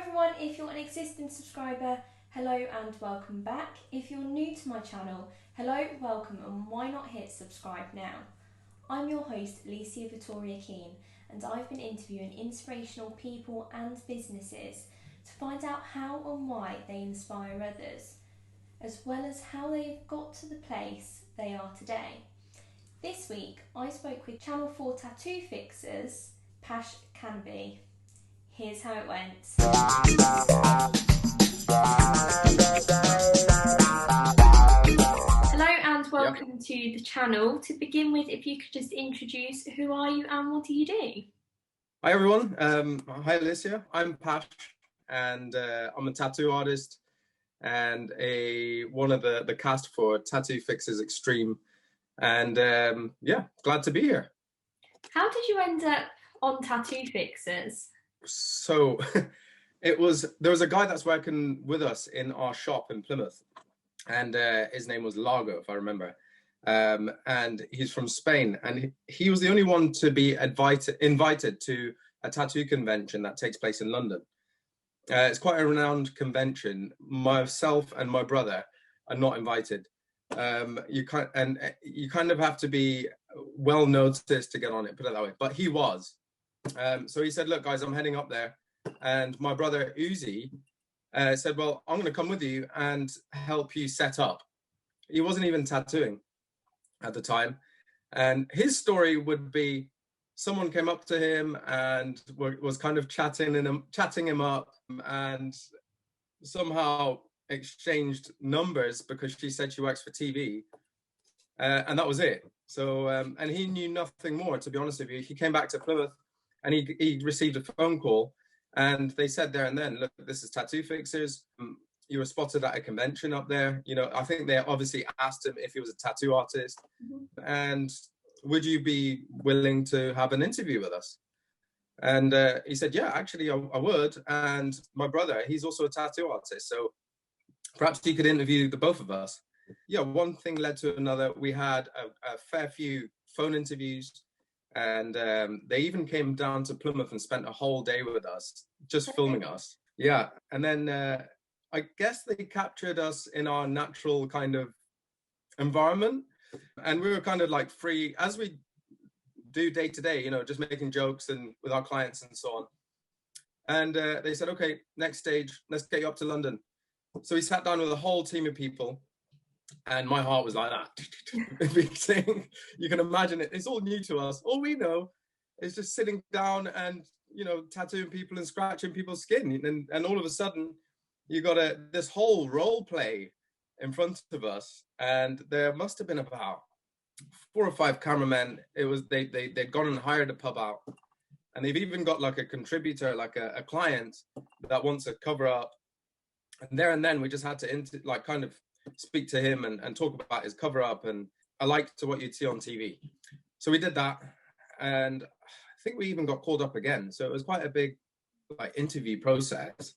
everyone, if you're an existing subscriber, hello and welcome back. If you're new to my channel, hello, welcome, and why not hit subscribe now? I'm your host, Licia Victoria Keane, and I've been interviewing inspirational people and businesses to find out how and why they inspire others, as well as how they've got to the place they are today. This week, I spoke with Channel 4 tattoo fixers, Pash Canby. Here's how it went. Hello and welcome to the channel. To begin with, if you could just introduce who are you and what do you do? Hi everyone, hi Alicia, I'm Pash and I'm a tattoo artist and one of the cast for Tattoo Fixers Extreme, and glad to be here. How did you end up on Tattoo Fixers? So there was a guy that's working with us in our shop in Plymouth, and his name was Largo, if I remember, and he's from Spain, and he was the only one to be invited to a tattoo convention that takes place in London. It's quite a renowned convention. Myself and my brother are not invited. You kind of have to be well noticed to get on it, put it that way. But he was. So he said, "Look, guys, I'm heading up there," and my brother Uzi said, "Well, I'm going to come with you and help you set up." He wasn't even tattooing at the time, and his story would be: someone came up to him and was kind of chatting him up, and somehow exchanged numbers because she said she works for TV, and that was it. So, and he knew nothing more, to be honest with you. He came back to Plymouth, and he received a phone call, and they said there and then, "Look, this is Tattoo Fixers. You were spotted at a convention up there. You know, I think they obviously asked him if he was a tattoo artist, and would you be willing to have an interview with us?" And he said, "Yeah, actually, I would. And my brother, he's also a tattoo artist, so perhaps he could interview the both of us." Yeah, one thing led to another. We had a fair few phone interviews, and they even came down to Plymouth and spent a whole day with us, just filming us. Yeah, and then I guess they captured us in our natural kind of environment, and we were kind of like free as we do day to day, you know, just making jokes and with our clients and so on. And they said, "Okay, next stage, let's get you up to London." So we sat down with a whole team of people, and my heart was like that. You can imagine it. It's all new to us. All we know is just sitting down and, you know, tattooing people and scratching people's skin. And all of a sudden, you got this whole role play in front of us. And there must have been about 4 or 5 cameramen. It was they'd gone and hired a pub out. And they've even got like a contributor, like a client that wants a cover up. And there and then we just had to kind of speak to him and talk about his cover up, and I liked what you'd see on TV. So we did that, and I think we even got called up again. So it was quite a big interview process.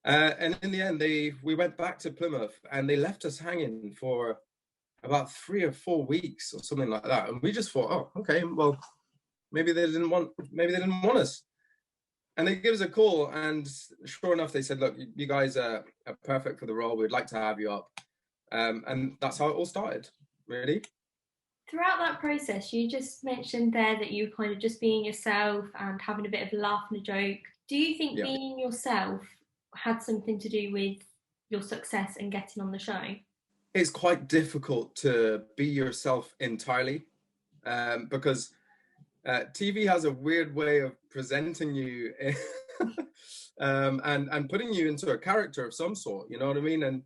And in the end, we went back to Plymouth, and they left us hanging for about 3 or 4 weeks or something like that. And we just thought, "Oh, okay, well, maybe they didn't want us." And they gave us a call, and sure enough, they said, "Look, you guys are perfect for the role. We'd like to have you up." And that's how it all started, really. Throughout that process, you just mentioned there that you were kind of just being yourself and having a bit of a laugh and a joke. Do you think being yourself had something to do with your success and getting on the show? It's quite difficult to be yourself entirely, because TV has a weird way of presenting you and putting you into a character of some sort, you know what I mean? And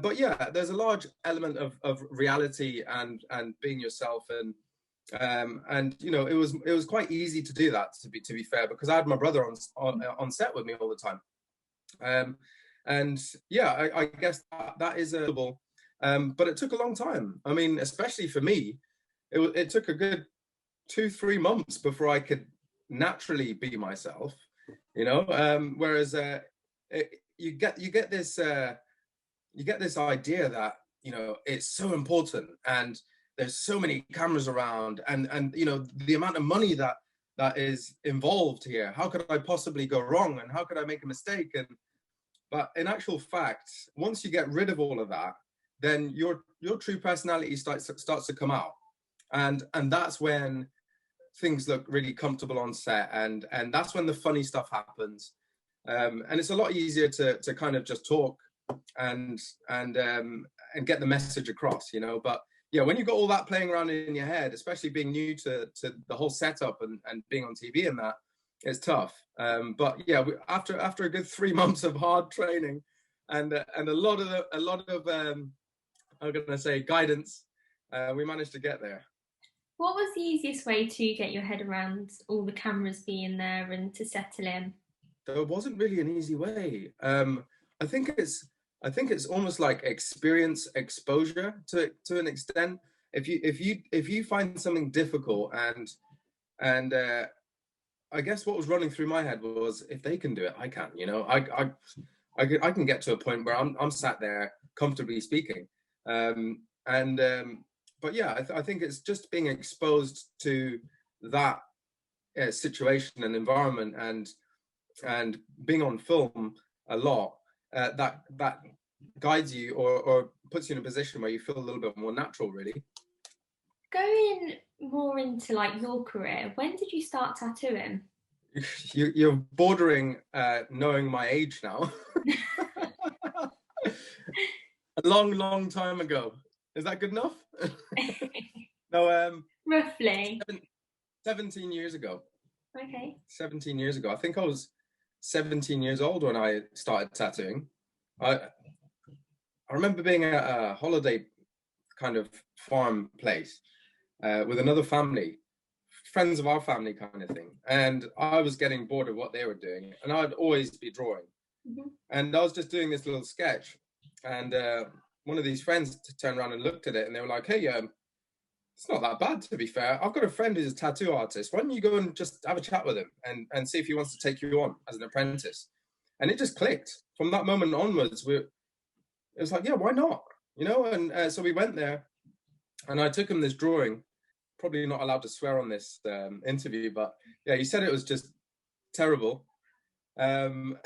but yeah, there's a large element of reality and being yourself, and you know, it was quite easy to do that, to be fair, because I had my brother on set with me all the time. And yeah, I guess that is available, but it took a long time. I mean, especially for me, it took a good 2-3 months before I could naturally be myself, you know. Whereas you get this idea that, you know, it's so important, and there's so many cameras around, and you know, the amount of money that that is involved here. How could I possibly go wrong, and how could I make a mistake? But in actual fact, once you get rid of all of that, then your true personality starts to come out, and that's when things look really comfortable on set, and that's when the funny stuff happens, and it's a lot easier to kind of just talk and get the message across, you know. But yeah, when you've got all that playing around in your head, especially being new to the whole setup and being on TV and that, it's tough. But yeah, after a good 3 months of hard training and a lot of I'm gonna say guidance, we managed to get there. What was the easiest way to get your head around all the cameras being there and to settle in? There wasn't really an easy way. I think it's almost like experience, exposure to an extent. If you find something difficult, and I guess what was running through my head was, if they can do it, I can. You know, I can get to a point where I'm sat there comfortably speaking, but yeah, I think it's just being exposed to that situation and environment, and being on film a lot, that guides you, or puts you in a position where you feel a little bit more natural, really. Going more into like your career, when did you start tattooing? You're bordering knowing my age now. A long time ago. Is that good enough? No, Roughly. 17 years ago. Okay. 17 years ago. I think I was 17 years old when I started tattooing. I remember being at a holiday kind of farm place with another family, friends of our family kind of thing. And I was getting bored of what they were doing, and I'd always be drawing. Mm-hmm. And I was just doing this little sketch, and one of these friends turned around and looked at it, and they were like, hey, it's not that bad, to be fair. I've got a friend who's a tattoo artist. Why don't you go and just have a chat with him and see if he wants to take you on as an apprentice? And it just clicked. From that moment onwards, it was like, yeah, why not? You know, and so we went there, and I took him this drawing. Probably not allowed to swear on this interview, but yeah, he said it was just terrible. But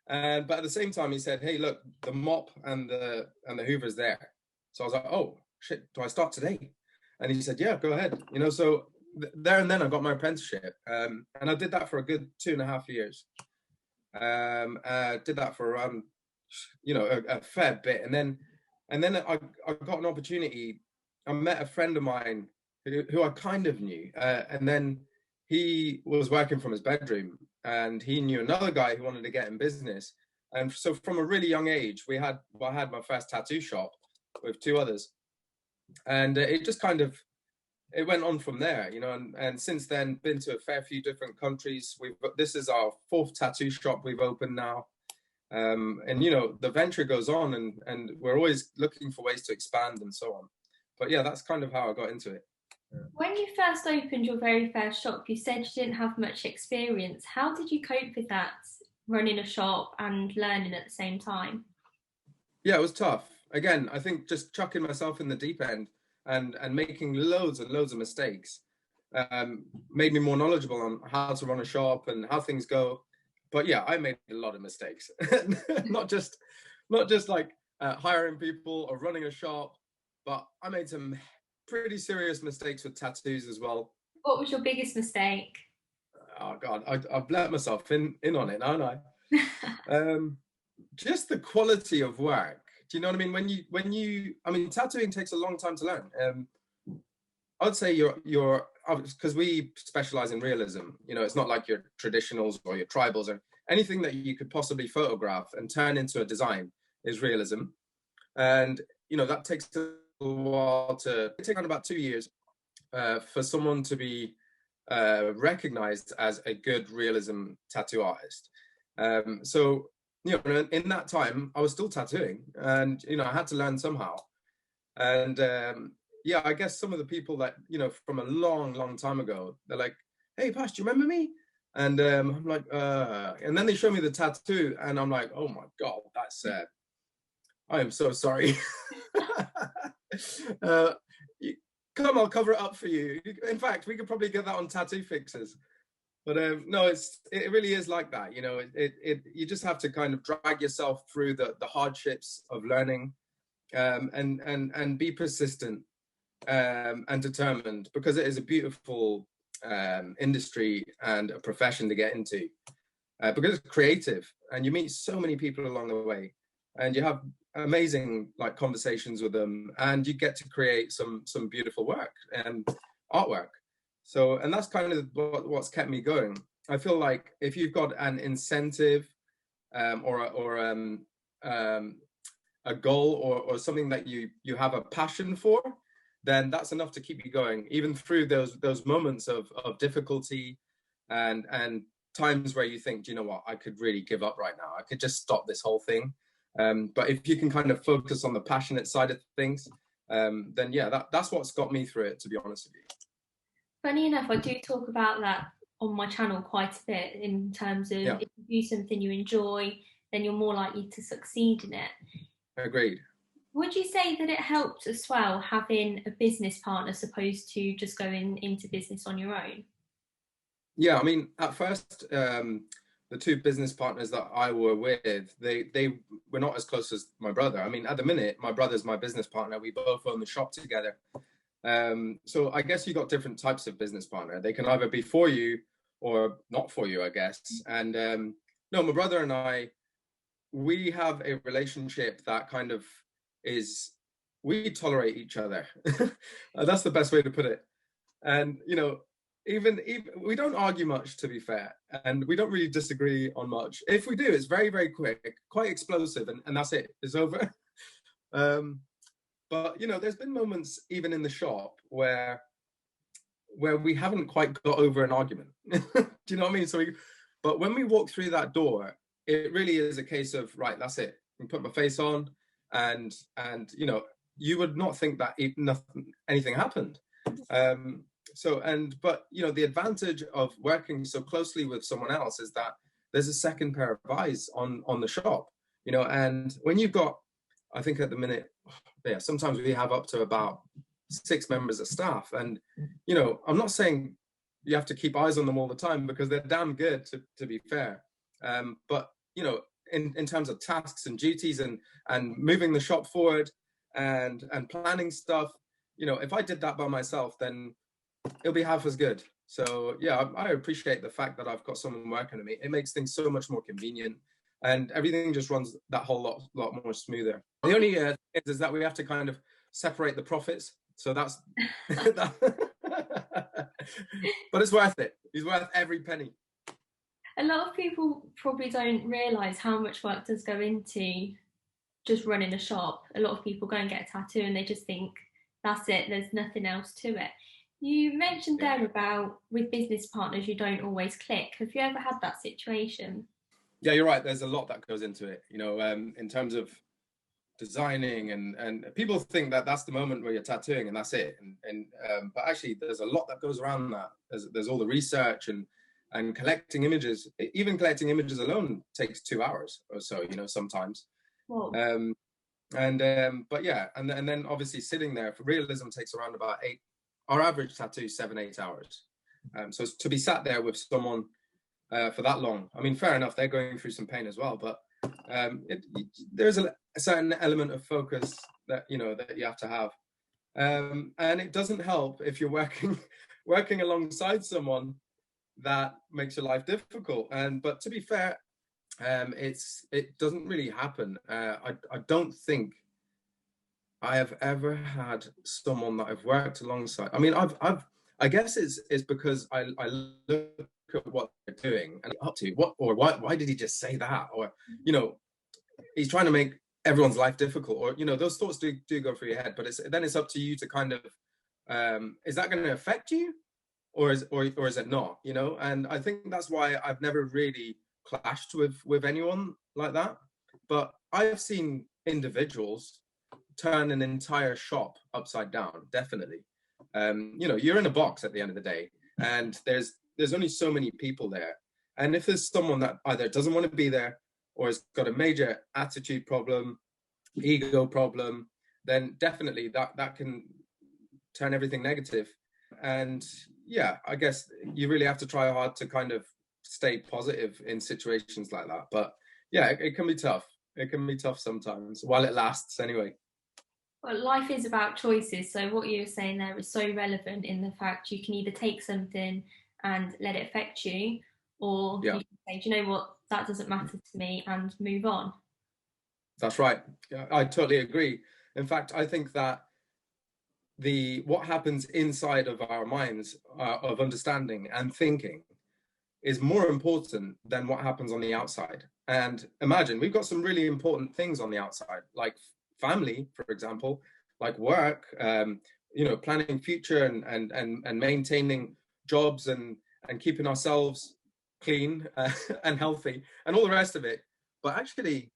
at the same time, he said, hey, look, the mop and the Hoover's there. So I was like, oh, shit, do I start today? And he said, yeah, go ahead. You know, so there and then I got my apprenticeship. And I did that for a good 2.5 years. Did that for around, you know, a fair bit. And then I got an opportunity. I met a friend of mine who I kind of knew. And then he was working from his bedroom, and he knew another guy who wanted to get in business. And so from a really young age, I had my first tattoo shop with 2 others. And it just kind of, it went on from there, you know, and since then been to a fair few different countries. This is our 4th tattoo shop we've opened now. And, you know, the venture goes on, and we're always looking for ways to expand and so on. But yeah, that's kind of how I got into it. When you first opened your very first shop, you said you didn't have much experience. How did you cope with that, running a shop and learning at the same time? Yeah, it was tough. Again, I think just chucking myself in the deep end and making loads and loads of mistakes made me more knowledgeable on how to run a shop and how things go. But yeah, I made a lot of mistakes. not just like hiring people or running a shop, but I made some pretty serious mistakes with tattoos as well. What was your biggest mistake? Oh God, I've let myself in on it, haven't I? Just the quality of work. Do you know what I mean? When you, I mean, tattooing takes a long time to learn. I'd say you're because we specialize in realism. You know, it's not like your traditionals or your tribals, or anything that you could possibly photograph and turn into a design is realism. And you know, that takes a while to take on, about 2 years for someone to be recognized as a good realism tattoo artist. So, you know, in that time, I was still tattooing, and you know, I had to learn somehow. And yeah, I guess some of the people that, you know, from a long time ago, they're like, "Hey, Pash, do you remember me?" And I'm like, and then they show me the tattoo, and I'm like, "Oh my God, that's I am so sorry." come, I'll cover it up for you. In fact, we could probably get that on Tattoo Fixers. But no, it really is like that. You know, you just have to kind of drag yourself through the hardships of learning, and be persistent, and determined, because it is a beautiful industry and a profession to get into, because it's creative and you meet so many people along the way, and you have amazing like conversations with them, and you get to create some beautiful work and artwork. So, and that's kind of what's kept me going. I feel like if you've got an incentive, or a goal, or something that you have a passion for, then that's enough to keep you going, even through those moments of difficulty, and times where you think, do you know what, I could really give up right now. I could just stop this whole thing. But if you can kind of focus on the passionate side of things, then yeah, that's what's got me through it, to be honest with you. Funny enough, I do talk about that on my channel quite a bit, in terms of if you do something you enjoy, then you're more likely to succeed in it. Agreed. Would you say that it helps as well having a business partner, as opposed to just going into business on your own? Yeah, I mean, at first, the two business partners that I were with, they were not as close as my brother. I mean, at the minute, my brother's my business partner. We both own the shop together. So I guess you got different types of business partner. They can either be for you or not for you, I guess. And no, my brother and I, we have a relationship that kind of is, we tolerate each other. That's the best way to put it. And, you know, even we don't argue much, to be fair, and we don't really disagree on much. If we do, it's very, very quick, quite explosive, and that's it. It's over. But you know, there's been moments even in the shop where we haven't quite got over an argument. Do you know what I mean? But when we walk through that door, it really is a case of, right, that's it. I put my face on, and you know, you would not think that anything happened. But you know, the advantage of working so closely with someone else is that there's a second pair of eyes on the shop, you know. And when you've got, I think at the minute, yeah, sometimes we have up to about 6 members of staff, and you know, I'm not saying you have to keep eyes on them all the time, because they're damn good, to be fair. But you know, in terms of tasks and duties and moving the shop forward and planning stuff, you know, if I did that by myself, then it'll be half as good. So yeah, I appreciate the fact that I've got someone working with me. It makes things so much more convenient, and everything just runs that whole lot more smoother. The only is that we have to kind of separate the profits. So that's that. But it's worth it. It's worth every penny. A lot of people probably don't realise how much work does go into just running a shop. A lot of people go and get a tattoo and they just think that's it, there's nothing else to it. You mentioned there about with business partners you don't always click. Have you ever had that situation? Yeah, you're right. There's a lot that goes into it, you know, in terms of designing, and people think that that's the moment where you're tattooing and that's it. But actually, there's a lot that goes around that. There's all the research and collecting images. Even collecting images alone takes 2 hours or so, you know, sometimes. Whoa. But yeah, and then obviously sitting there for realism takes around about 8. Our average tattoo is 7-8 hours. So to be sat there with someone for that long, I mean, fair enough, they're going through some pain as well, but there's a certain element of focus that, you know, that you have to have. And it doesn't help if you're working alongside someone that makes your life difficult. But to be fair, it doesn't really happen. I don't think I have ever had someone that I've worked alongside. I mean, I guess it's because I look at what they're doing and up to what, or why did he just say that? Or, you know, he's trying to make everyone's life difficult, or, you know, those thoughts do go through your head, but then it's up to you to kind of, is that going to affect you, or is it not, you know? And I think that's why I've never really clashed with anyone like that. But I've seen individuals turn an entire shop upside down, definitely. You know, you're in a box at the end of the day, and there's only so many people there. And if there's someone that either doesn't want to be there or has got a major attitude problem, ego problem, then definitely that can turn everything negative. And yeah, I guess you really have to try hard to kind of stay positive in situations like that. But yeah, it can be tough. It can be tough sometimes, while it lasts anyway. Well, life is about choices. So what you were saying there is so relevant in the fact you can either take something and let it affect you, or Yeah, you can say, do you know what, that doesn't matter to me, and move on. that's right. Yeah, I totally agree. In fact, I think that what happens inside of our minds of understanding and thinking is more important than what happens on the outside. And imagine we've got some really important things on the outside, like family, for example, like work, planning future and maintaining jobs and keeping ourselves clean and healthy and all the rest of it. But actually,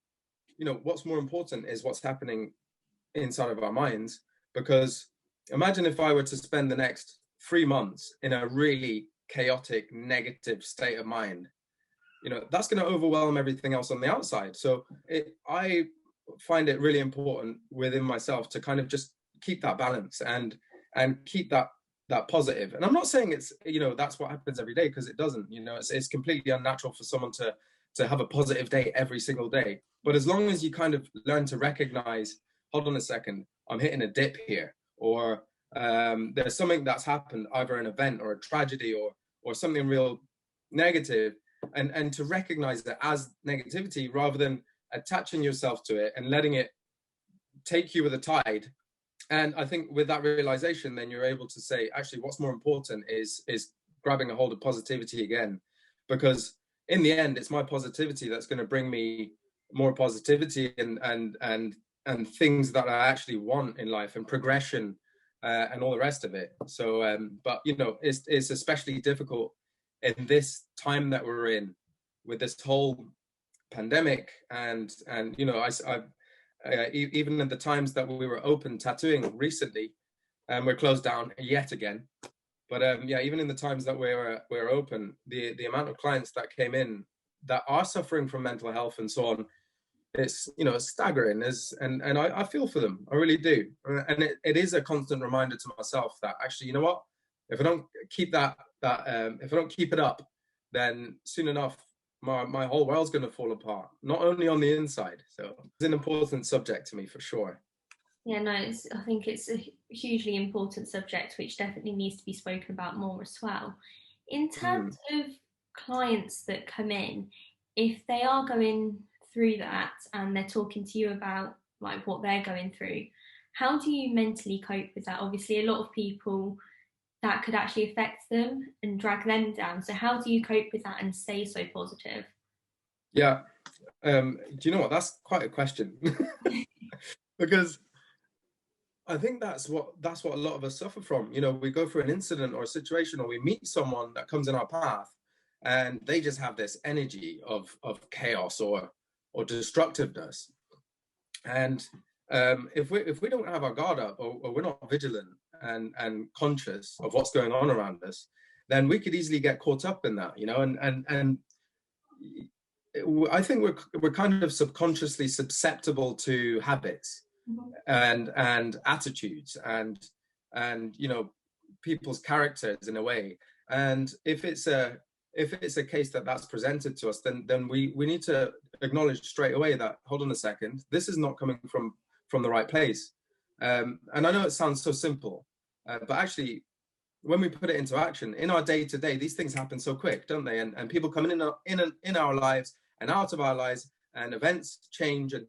what's more important is what's happening inside of our minds. Because imagine if I were to spend the next 3 months in a really chaotic, negative state of mind, that's going to overwhelm everything else on the outside. So I find it really important within myself to kind of just keep that balance and keep that positive. And I'm not saying it's, that's what happens every day, because it doesn't. It's completely unnatural for someone to have a positive day every single day. But as long as you kind of learn to recognize, hold on a second, I'm hitting a dip here, or there's something that's happened, either an event or a tragedy or something real negative, and to recognize that as negativity rather than attaching yourself to it and letting it take you with the tide. And I think with that realization, then you're able to say, actually, what's more important is grabbing a hold of positivity again, because in the end, it's my positivity that's going to bring me more positivity and things that I actually want in life, and progression and all the rest of it. So, but it's especially difficult in this time that we're in, with this whole pandemic, and even in the times that we were open tattooing recently, and we're closed down yet again. But even in the times that we're open, the amount of clients that came in that are suffering from mental health and so on, it's staggering. And I feel for them, I really do. And it is a constant reminder to myself that actually, what, if I don't keep if I don't keep it up, then soon enough my whole world's going to fall apart, not only on the inside. So it's an important subject to me, for sure. Yeah, no, I think it's a hugely important subject which definitely needs to be spoken about more as well. In terms of clients that come in, if they are going through that and they're talking to you about like what they're going through, how do you mentally cope with that? Obviously, a lot of people, that could actually affect them and drag them down. So how do you cope with that and stay so positive? Yeah. Do you know what? That's quite a question. Because I think that's what a lot of us suffer from. We go through an incident or a situation, or we meet someone that comes in our path, and they just have this energy of chaos or destructiveness. And if we don't have our guard up, or we're not vigilant and conscious of what's going on around us, then we could easily get caught up in that. And I think we're kind of subconsciously susceptible to habits and attitudes and people's characters in a way. And if it's a case that's presented to us, then we need to acknowledge straight away that, hold on a second, this is not coming from the right place. And I know it sounds so simple, but actually, when we put it into action in our day-to-day, these things happen so quick, don't they? And people come in our lives and out of our lives, and events change, and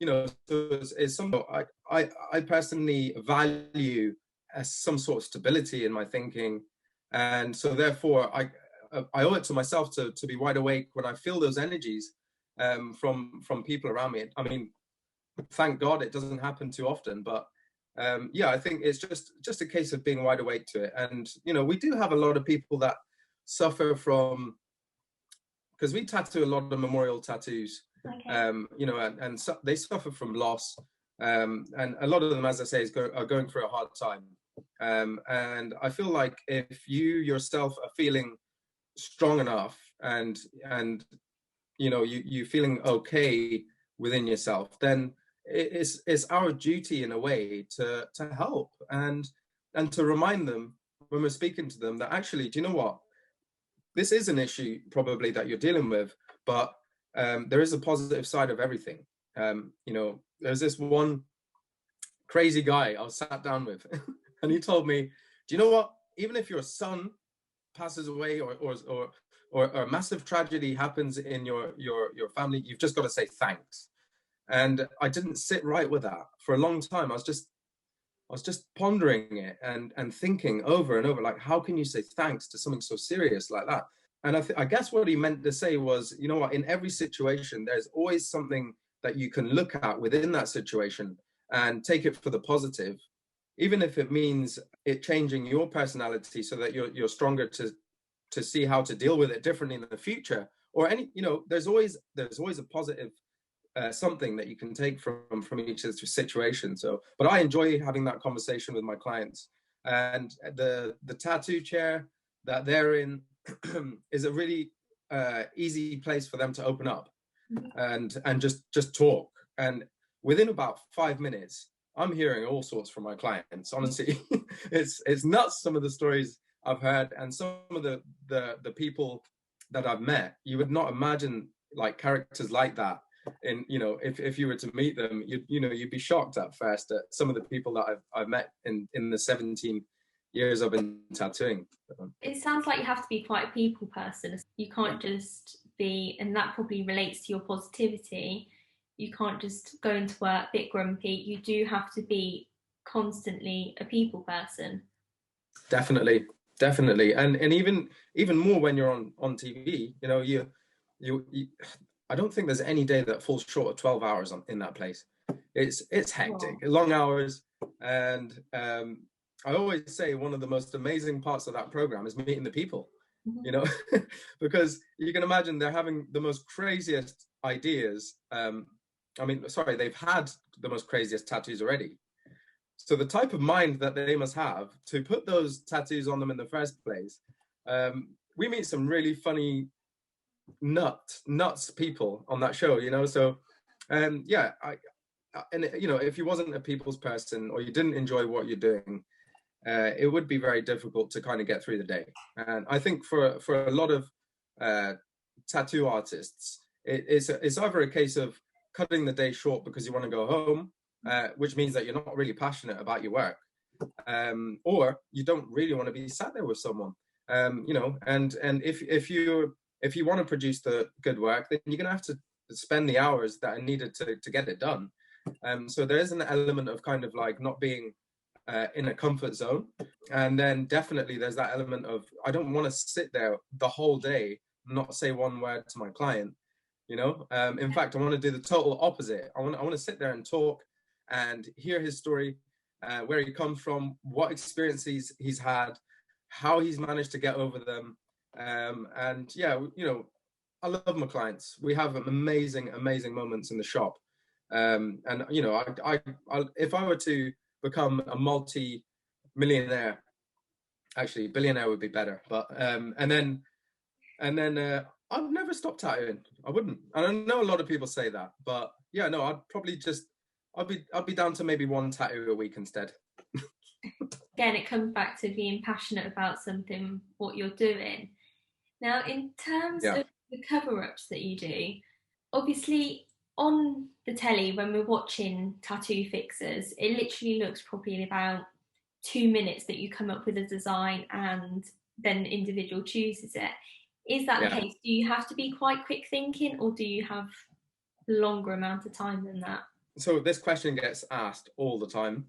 so it's something I personally value as some sort of stability in my thinking. And so therefore I owe it to myself to be wide awake when I feel those energies from people around me. I mean, thank God it doesn't happen too often, but I think it's just a case of being wide awake to it. And we do have a lot of people that suffer from, because we tattoo a lot of memorial tattoos. Okay. And so they suffer from loss, and a lot of them, as I say, are going through a hard time. And I feel like if you yourself are feeling strong enough and you feeling okay within yourself, then it's our duty in a way to help. And and to remind them when we're speaking to them that actually, do you know what? This is an issue probably that you're dealing with, but there is a positive side of everything. You know, there's this one crazy guy I was sat down with, and he told me, "Do you know what? Even if your son passes away, or a massive tragedy happens in your family, you've just got to say thanks." And I didn't sit right with that for a long time. I was just pondering it and thinking over and over, like, how can you say thanks to something so serious like that? And I guess what he meant to say was, you know what, in every situation, there's always something that you can look at within that situation and take it for the positive, even if it means it changing your personality so that you're stronger to see how to deal with it differently in the future. Or any, you know, there's always a positive something that you can take from each situation. So, but I enjoy having that conversation with my clients, and the tattoo chair that they're in is a really easy place for them to open up and just talk. And within about 5 minutes, I'm hearing all sorts from my clients. Honestly, it's nuts, some of the stories I've heard, and some of the people that I've met. You would not imagine like characters like that. And you know, if you were to meet them, you'd be shocked at first at some of the people that I've met in the 17 years I've been tattooing. It sounds like you have to be quite a people person. You can't just be, and that probably relates to your positivity. You can't just go into work a bit grumpy. You do have to be constantly a people person. Definitely, and even more when you're on TV. You know, you I don't think there's any day that falls short of 12 hours in that place. It's hectic, long hours, and I always say one of the most amazing parts of that program is meeting the people. You know, because you can imagine they're having the most craziest ideas. I mean, sorry, they've had the most craziest tattoos already. So the type of mind that they must have to put those tattoos on them in the first place. We meet some really funny nuts people on that show, you know. So yeah, and you know, if you wasn't a people's person or you didn't enjoy what you're doing, it would be very difficult to kind of get through the day. And I think for a lot of tattoo artists, it's either a case of cutting the day short because you want to go home, which means that you're not really passionate about your work, or you don't really want to be sat there with someone, you know. And if you want to produce the good work, then you're gonna have to spend the hours that are needed to get it done. So there is an element of kind of like not being in a comfort zone. And then definitely there's that element of, I don't want to sit there the whole day, not say one word to my client, you know. In fact, I want to do the total opposite. I want to sit there and talk and hear his story, where he comes from, what experiences he's had, how he's managed to get over them. And yeah, you know, I love my clients. We have amazing moments in the shop. And you know, I if I were to become a multi-millionaire, actually billionaire would be better, but and then I'd never stop tattooing. I wouldn't. And I know a lot of people say that, but yeah, no, I'd probably just I'd be down to maybe one tattoo a week instead. Again, it comes back to being passionate about something, what you're doing. Now, in terms of the cover-ups that you do, obviously on the telly when we're watching tattoo fixers, it literally looks probably about 2 minutes that you come up with a design and then the individual chooses it. Is that the case? Do you have to be quite quick thinking, or do you have a longer amount of time than that? So this question gets asked all the time,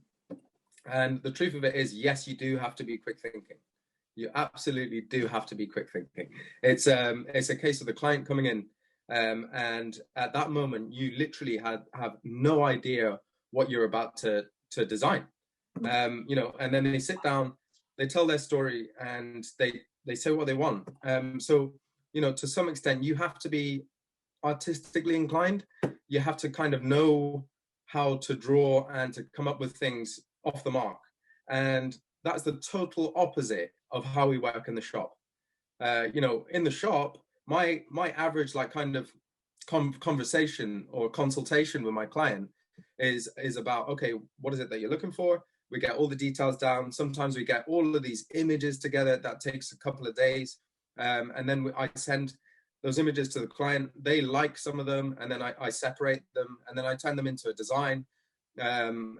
and the truth of it is, yes, you do have to be quick thinking. You absolutely do have to be quick thinking. It's a case of the client coming in, and at that moment you literally have no idea what you're about to design. You know, and then they sit down, they tell their story, and they say what they want. So, you know, to some extent, you have to be artistically inclined. You have to kind of know how to draw and to come up with things off the mark. And that's the total opposite of how we work in the shop. You know, in the shop, my average like kind of conversation or consultation with my client is about, okay, what is it that you're looking for? we get all the details down. Sometimes we get all of these images together. That takes a couple of days. And then I send those images to the client. They like some of them, and then I separate them, and then I turn them into a design. And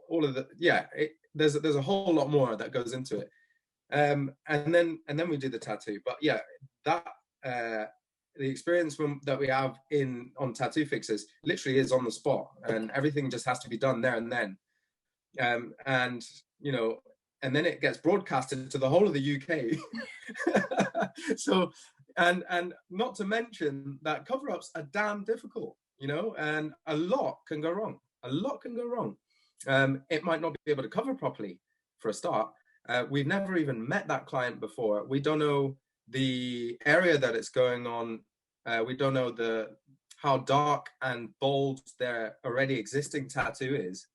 all of the there's a whole lot more that goes into it. And then we do the tattoo. But yeah, that the experience that we have on tattoo fixes literally is on the spot, and everything just has to be done there and then. And then it gets broadcasted to the whole of the UK. So, and not to mention that cover-ups are damn difficult, and a lot can go wrong. It might not be able to cover properly for a start. We've never even met that client before. We don't know the area that it's going on. We don't know how dark and bold their already existing tattoo is.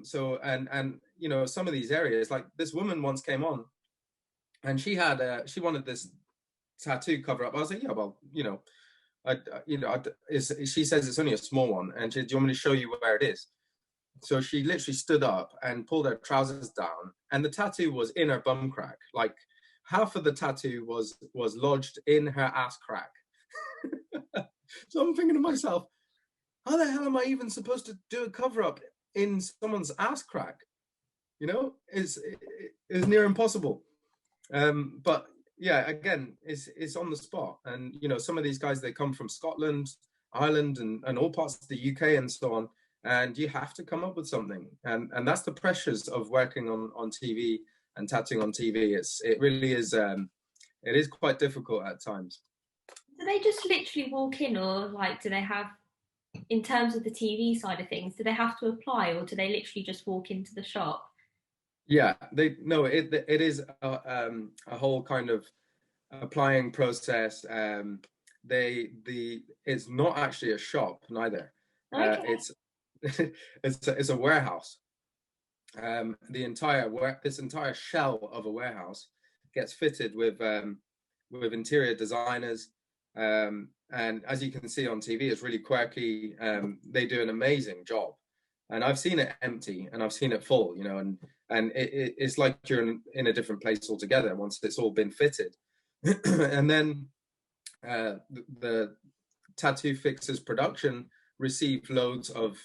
So some of these areas, like this woman once came on, and she wanted this tattoo cover up. I was like, yeah, well, she says it's only a small one, and she, do you want me to show you where it is? So she literally stood up and pulled her trousers down, and the tattoo was in her bum crack. Like half of the tattoo was lodged in her ass crack. So I'm thinking to myself, how the hell am I even supposed to do a cover up in someone's ass crack? It's near impossible. But yeah, again, it's on the spot. And some of these guys, they come from Scotland, Ireland, and all parts of the UK and so on. And you have to come up with something. And that's the pressures of working on TV and tattooing on TV. It really is. It is quite difficult at times. Do they just literally walk in, or do they have, in terms of the TV side of things, do they have to apply, or do they literally just walk into the shop? Yeah, it is a whole kind of applying process. It's not actually a shop neither. Okay. It's a warehouse. This entire shell of a warehouse gets fitted with interior designers. And as you can see on TV, it's really quirky. They do an amazing job, and I've seen it empty and I've seen it full, and it's like you're in a different place altogether once it's all been fitted. And then the tattoo fixers production received loads of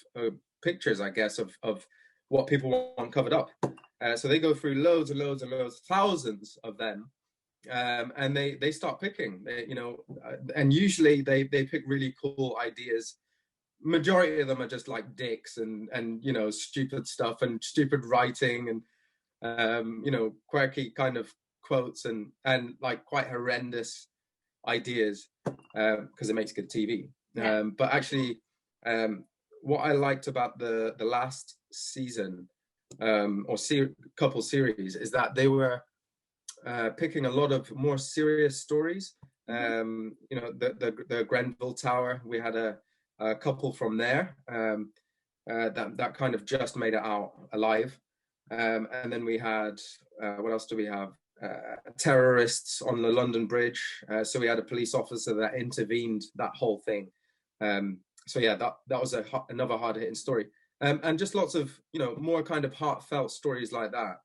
pictures, I guess, of what people want covered up. So they go through loads and loads and loads, thousands of them. And they start picking, and usually they pick really cool ideas. Majority of them are just like dicks and stupid stuff and stupid writing and quirky kind of quotes and like quite horrendous ideas, because it makes good TV. Yeah. But actually, what I liked about the last season or couple series is that they were picking a lot of more serious stories. The Grenville Tower, we had a couple from there that kind of just made it out alive. And then we had, what else do we have? Terrorists on the London Bridge. So we had a police officer that intervened that whole thing. So yeah, that was another hard hitting story. And just lots of, more kind of heartfelt stories like that.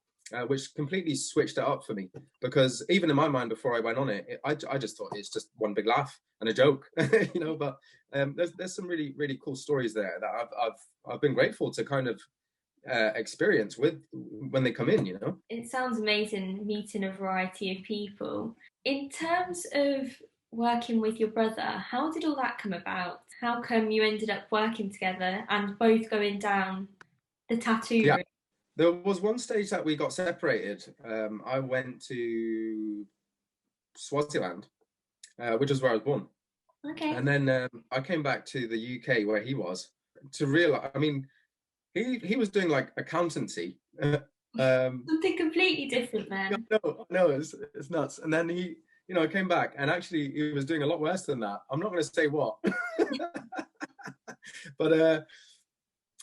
Which completely switched it up for me, because even in my mind before I went on it, I just thought it's just one big laugh and a joke, But there's some really, really cool stories there that I've been grateful to kind of experience with when they come in. It sounds amazing meeting a variety of people. In terms of working with your brother, how did all that come about? How come you ended up working together and both going down the tattoo route? There was one stage that we got separated. I went to Swaziland, which is where I was born. Okay. And then I came back to the UK where he was to realize, he was doing like accountancy. Something completely different then. No, it's nuts. And then he, I came back and actually he was doing a lot worse than that. I'm not going to say what. But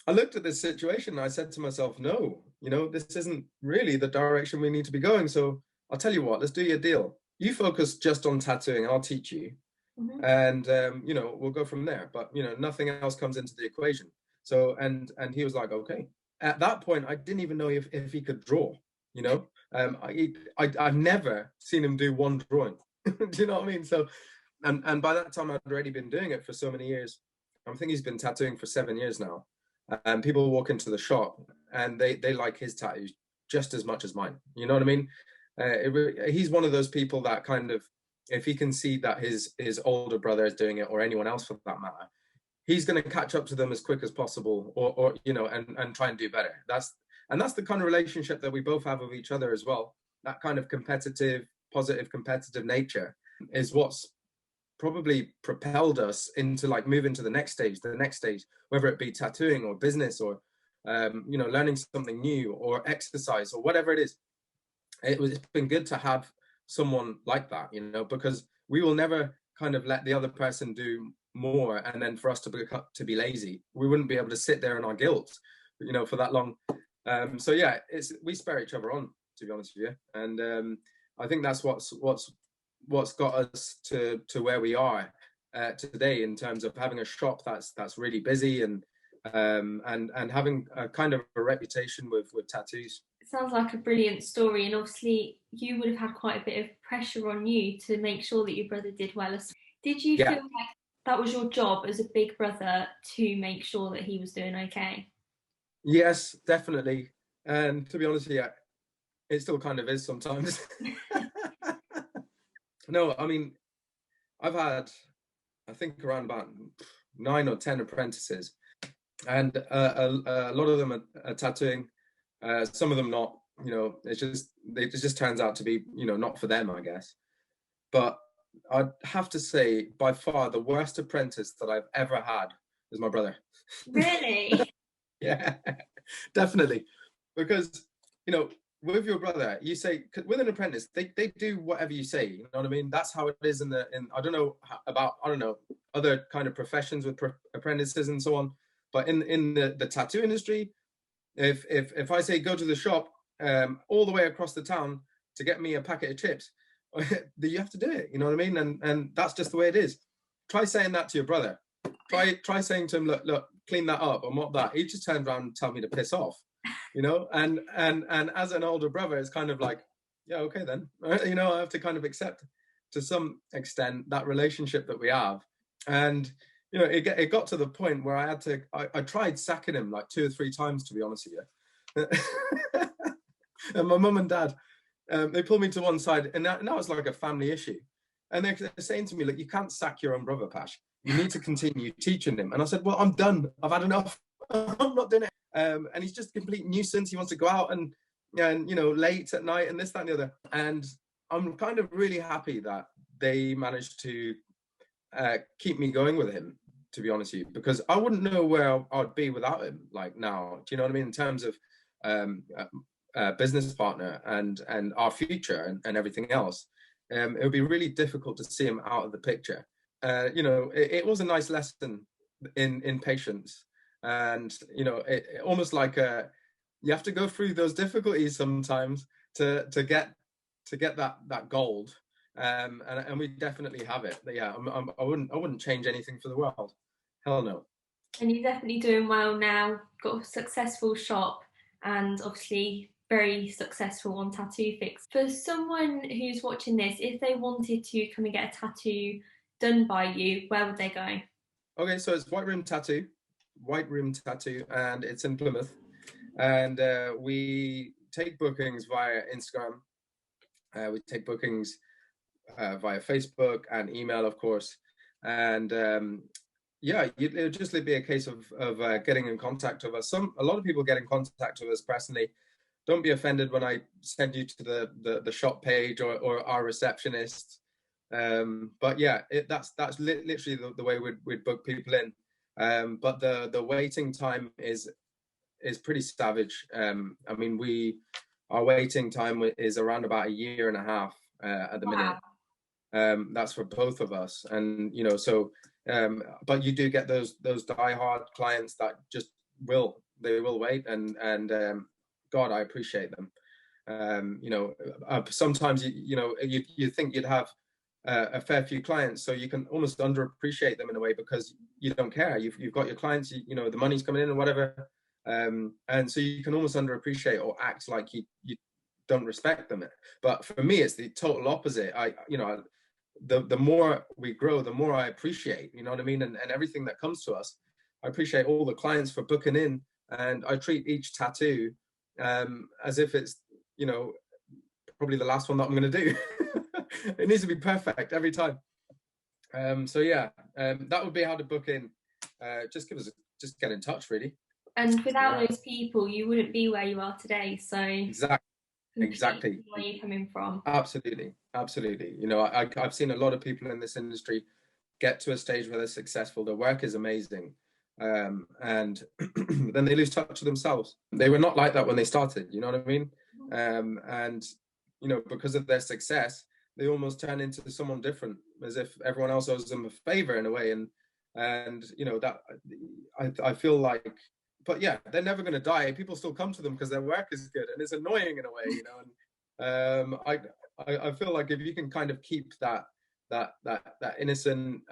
I looked at this situation and I said to myself, no, this isn't really the direction we need to be going. So I'll tell you what, let's do your deal. You focus just on tattooing and I'll teach you. Mm-hmm. And, we'll go from there. But, nothing else comes into the equation. So, and he was like, okay. at that point, I didn't even know if he could draw. You know, I've never seen him do one drawing. Do you know what I mean? So, and by that time, I'd already been doing it for so many years. I think he's been tattooing for 7 years now. And people walk into the shop and they like his tattoos just as much as mine. You know what I mean? He's one of those people that kind of, if he can see that his older brother is doing it, or anyone else for that matter, he's going to catch up to them as quick as possible, or you know, and try and do better. That's the kind of relationship that we both have with each other as well. That kind of positive competitive nature is what's probably propelled us into like moving to the next stage, whether it be tattooing or business or you know, learning something new or exercise or whatever it is. It's been good to have someone like that, you know, because we will never kind of let the other person do more and then for us to be lazy. We wouldn't be able to sit there in our guilt, you know, for that long. So yeah, we spare each other on, to be honest with you, and I think that's what's got us to where we are today, in terms of having a shop that's really busy and having a kind of a reputation with tattoos. It sounds like a brilliant story, and obviously you would have had quite a bit of pressure on you to make sure that your brother did well. Did you feel like that was your job as a big brother to make sure that he was doing okay? Yes, definitely. And to be honest, yeah, it still kind of is sometimes. No, I mean, I've had, I think, around about 9 or 10 apprentices, and a lot of them are tattooing. Some of them not. You know, it just turns out to be, you know, not for them, I guess. But I'd have to say, by far, the worst apprentice that I've ever had is my brother. Really? Yeah, definitely. Because, you know, with your brother, you say, with an apprentice, they do whatever you say. You know what I mean? That's how it is in I don't know about, I don't know, other kind of professions with apprentices and so on. But in the tattoo industry, if I say go to the shop all the way across the town to get me a packet of chips, you have to do it. You know what I mean? And that's just the way it is. Try saying that to your brother. Try saying to him, look, clean that up or mop that. He just turns around and tell me to piss off. You know, and as an older brother, it's kind of like, yeah, okay then. You know, I have to kind of accept to some extent that relationship that we have. And you know, it got to the point where I tried sacking him like 2 or 3 times, to be honest with you. And my mum and dad, they pulled me to one side, and that was like a family issue. And they're saying to me, look, you can't sack your own brother, Pash. You need to continue teaching him. And I said, well, I'm done. I've had enough. I'm not doing it. And he's just a complete nuisance. He wants to go out and you know, late at night and this, that, and the other. And I'm kind of really happy that they managed to keep me going with him, to be honest with you, because I wouldn't know where I'd be without him. Like now, do you know what I mean? In terms of business partner and our future and everything else, it would be really difficult to see him out of the picture. You know, it was a nice lesson in patience, and you know, it almost like you have to go through those difficulties sometimes to get that gold. And we definitely have it. But yeah, I wouldn't change anything for the world. Hell no. And you're definitely doing well now. Got a successful shop, and obviously very successful on Tattoo Fix. For someone who's watching this, if they wanted to come and get a tattoo done by you, where would they go? Okay, so it's White Room Tattoo, and it's in Plymouth. And we take bookings via Instagram. We take bookings via Facebook and email, of course. And yeah, it'll just be a case of getting in contact with us. A lot of people get in contact with us personally. Don't be offended when I send you to the shop page or our receptionist. But yeah, that's literally the way we'd book people in. But the waiting time is pretty savage. I mean, our waiting time is around about 1.5 years at the minute. That's for both of us, and you know, so but you do get those diehard clients that just will wait, and God, I appreciate them. You know, sometimes you know, you think you'd have a fair few clients, so you can almost underappreciate them in a way because you don't care. You've got your clients, you know, the money's coming in or whatever, And so you can almost underappreciate or act like you don't respect them. But for me, it's the total opposite. The more we grow, the more I appreciate, you know what I mean? And everything that comes to us. I appreciate all the clients for booking in, and I treat each tattoo as if it's, you know, probably the last one that I'm going to do. It needs to be perfect every time. So yeah, that would be how to book in. Just get in touch, really. And without those people, you wouldn't be where you are today. So exactly where you're coming from. Absolutely. You know, I've seen a lot of people in this industry get to a stage where they're successful. Their work is amazing, and then they lose touch with themselves. They were not like that when they started. You know what I mean? And you know, because of their success, they almost turn into someone different, as if everyone else owes them a favor in a way. And you know, that I feel like, but yeah, they're never going to die. People still come to them because their work is good, and it's annoying in a way, you know. And I feel like if you can kind of keep that innocent,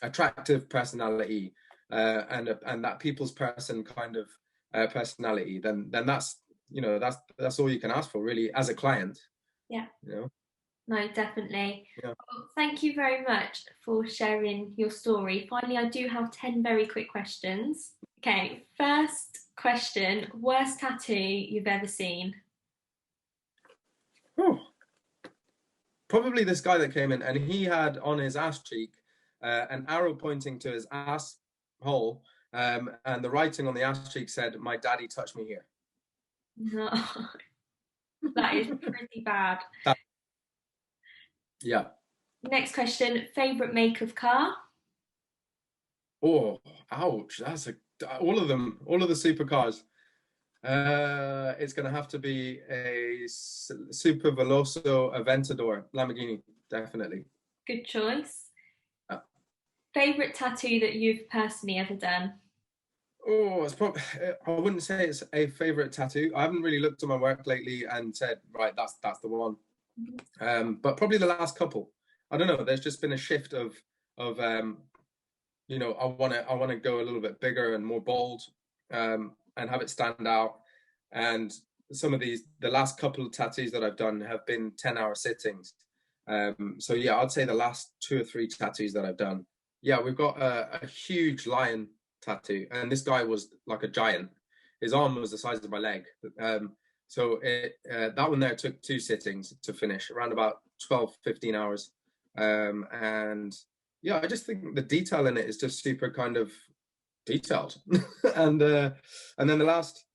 attractive personality, and that people's person kind of personality, then that's, you know, that's all you can ask for, really, as a client. Yeah. You know. No, definitely. Yeah. Well, thank you very much for sharing your story. Finally, I do have 10 very quick questions. Okay, first question, worst tattoo you've ever seen? Oh, probably this guy that came in, and he had on his ass cheek an arrow pointing to his ass hole, and the writing on the ass cheek said, "My daddy touched me here." No. That is pretty bad. Yeah. Next question, favourite make of car? Oh, ouch. That's all of them, all of the supercars. It's going to have to be a Super Veloso Aventador Lamborghini, definitely. Good choice. Favourite tattoo that you've personally ever done? Oh, it's probably, I wouldn't say it's a favourite tattoo. I haven't really looked at my work lately and said, right, that's the one. But probably the last couple. I don't know. There's just been a shift of you know, I want to go a little bit bigger and more bold, and have it stand out. And some of the last couple of tattoos that I've done have been 10-hour sittings. So yeah, I'd say the last 2 or 3 tattoos that I've done. Yeah, we've got a huge lion tattoo, and this guy was like a giant. His arm was the size of my leg. So that one there took 2 sittings to finish, around about 12-15 hours. And yeah, I just think the detail in it is just super kind of detailed. And then the last,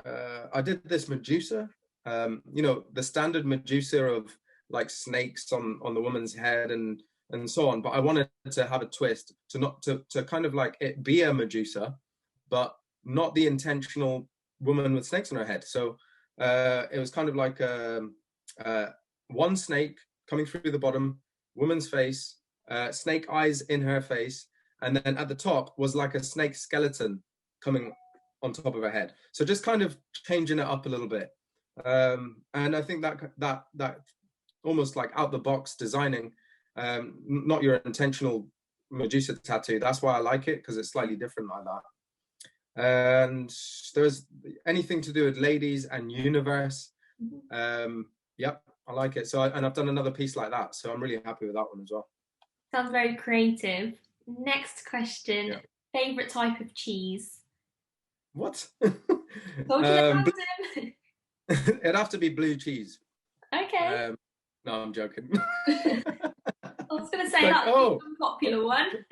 I did this Medusa, you know, the standard Medusa of like snakes on the woman's head and so on. But I wanted to have a twist to kind of like it be a Medusa, but not the intentional woman with snakes on her head. So it was kind of like one snake coming through the bottom, woman's face, snake eyes in her face, and then at the top was like a snake skeleton coming on top of her head. So just kind of changing it up a little bit. And I think that almost like out the box designing, not your intentional Medusa tattoo. That's why I like it, because it's slightly different like that. And there's anything to do with ladies and universe. Yep, I like it. So and I've done another piece like that, so I'm really happy with that one as well. Sounds very creative. Next question, Yeah. Favourite type of cheese? What? It'd have to be blue cheese. Okay. No, I'm joking. I was going to say that's a popular one.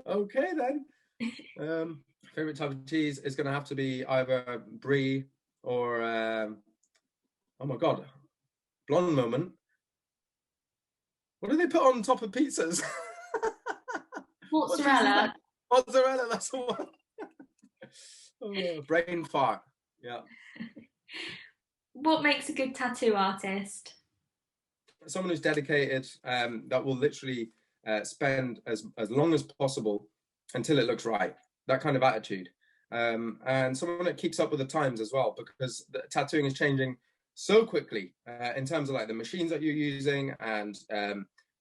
Okay then. Favorite type of cheese is going to have to be either brie or oh my god, blonde moment. What do they put on top of pizzas? Mozzarella. Mozzarella, that's the one. Oh, brain fart. Yeah. What makes a good tattoo artist? Someone who's dedicated, that will literally spend as long as possible until it looks right. That kind of attitude. And someone that keeps up with the times as well, because the tattooing is changing so quickly in terms of like the machines that you're using and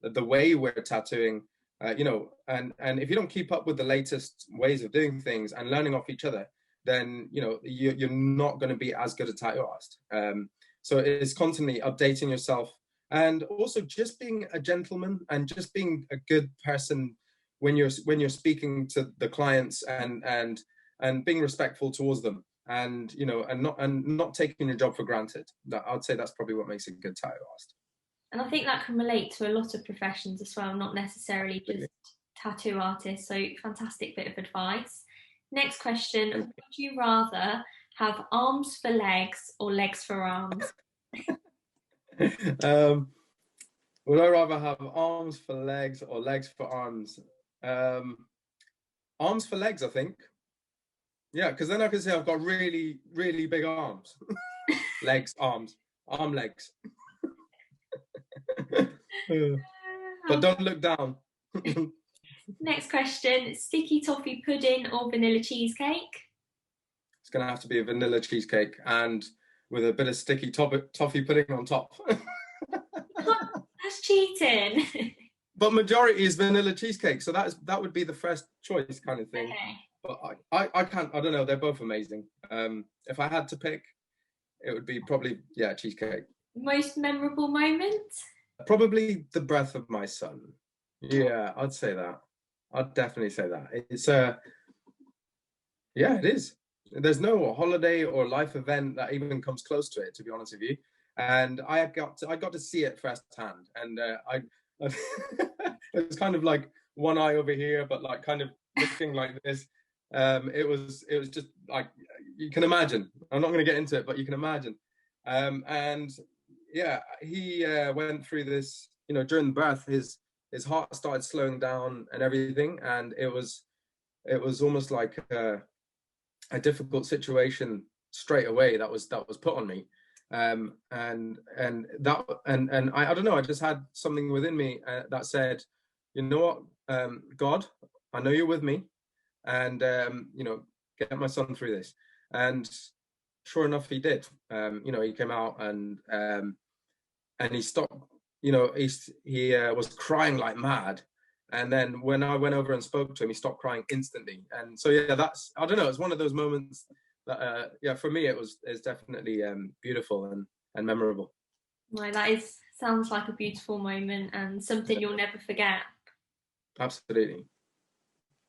the way we're tattooing. and if you don't keep up with the latest ways of doing things and learning off each other, then you're not going to be as good a tattoo artist. So it's constantly updating yourself, and also just being a gentleman and just being a good person when you're speaking to the clients, and being respectful towards them, and not taking your job for granted. I'd say that's probably what makes a good tattoo artist. And I think that can relate to a lot of professions as well, not necessarily just tattoo artists. So fantastic bit of advice. Next question, would you rather have arms for legs or legs for arms? Would I rather have arms for legs or legs for arms? Arms for legs, I think. Yeah, because then I can say I've got really, really big arms. Legs, arms, arm, legs. But don't look down. Next question, sticky toffee pudding or vanilla cheesecake? It's going to have to be a vanilla cheesecake, and with a bit of sticky toffee pudding on top. That's cheating. But majority is vanilla cheesecake, so that would be the first choice kind of thing. Okay. But I can't, I don't know, they're both amazing. If I had to pick, it would be probably, yeah, cheesecake. Most memorable moment? Probably the birth of my son. Yeah, I'd say that. I'd definitely say that. It's yeah, it is. There's no holiday or life event that even comes close to it, to be honest with you. And I got to see it firsthand, and it was kind of like one eye over here, but like kind of looking like this. It was just like, you can imagine. I'm not going to get into it, but you can imagine. And yeah, he went through this. During birth, his heart started slowing down and everything, and it was almost like a difficult situation straight away that was put on me. And I don't know, I just had something within me that said, you know what, God, I know you're with me, and get my son through this. And sure enough, he did. He came out, and he stopped. He was crying like mad. And then when I went over and spoke to him, he stopped crying instantly. And so yeah, I don't know, it's one of those moments that for me it's definitely beautiful and memorable. No, sounds like a beautiful moment and something you'll never forget. Absolutely.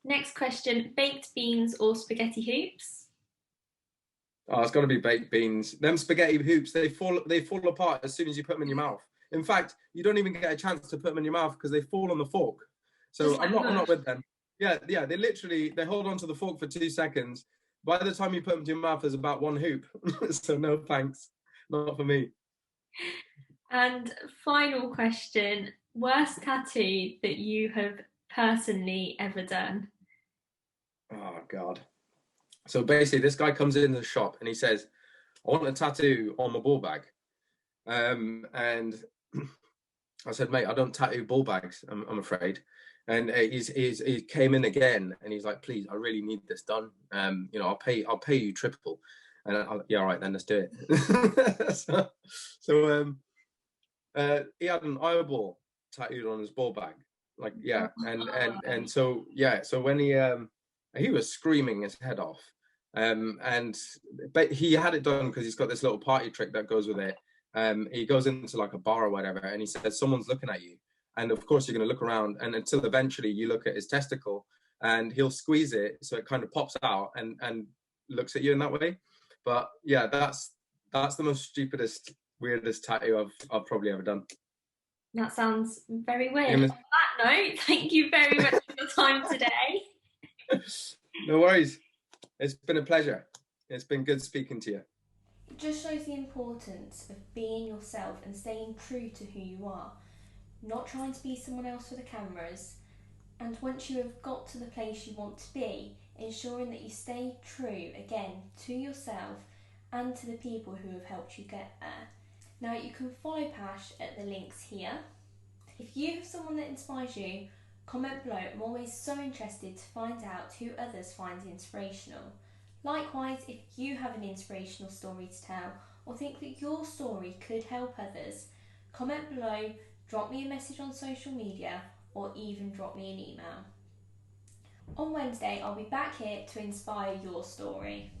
Next question, baked beans or spaghetti hoops? Oh, it's got to be baked beans. Them spaghetti hoops, they fall apart as soon as you put them in your mouth. In fact, you don't even get a chance to put them in your mouth because they fall on the fork. So I'm not with them. Yeah, they hold on to the fork for 2 seconds. By the time you put them to your mouth, there's about one hoop. So no thanks, not for me. And final question, worst tattoo that you have personally ever done? Oh God. So basically, this guy comes in the shop and he says, I want a tattoo on my ball bag. And I said, mate, I don't tattoo ball bags, I'm afraid. And he came in again, and he's like, please, I really need this done. I'll pay you triple. And yeah, all right, then let's do it. so he had an eyeball tattooed on his ball bag, like, yeah, and so yeah, so when he was screaming his head off, but he had it done because he's got this little party trick that goes with it. He goes into like a bar or whatever, and he says, someone's looking at you. And of course, you're going to look around, and until eventually you look at his testicle, and he'll squeeze it so it kind of pops out and looks at you in that way. But yeah, that's the most stupidest, weirdest tattoo I've probably ever done. That sounds very weird. On that note, thank you very much for your time today. No worries. It's been a pleasure. It's been good speaking to you. It just shows the importance of being yourself and staying true to who you are. Not trying to be someone else for the cameras, and once you have got to the place you want to be, ensuring that you stay true again to yourself and to the people who have helped you get there. Now you can follow Pash at the links here. If you have someone that inspires you, comment below. I'm always so interested to find out who others find inspirational. Likewise, if you have an inspirational story to tell or think that your story could help others, comment below. Drop me a message on social media, or even drop me an email. On Wednesday, I'll be back here to inspire your story.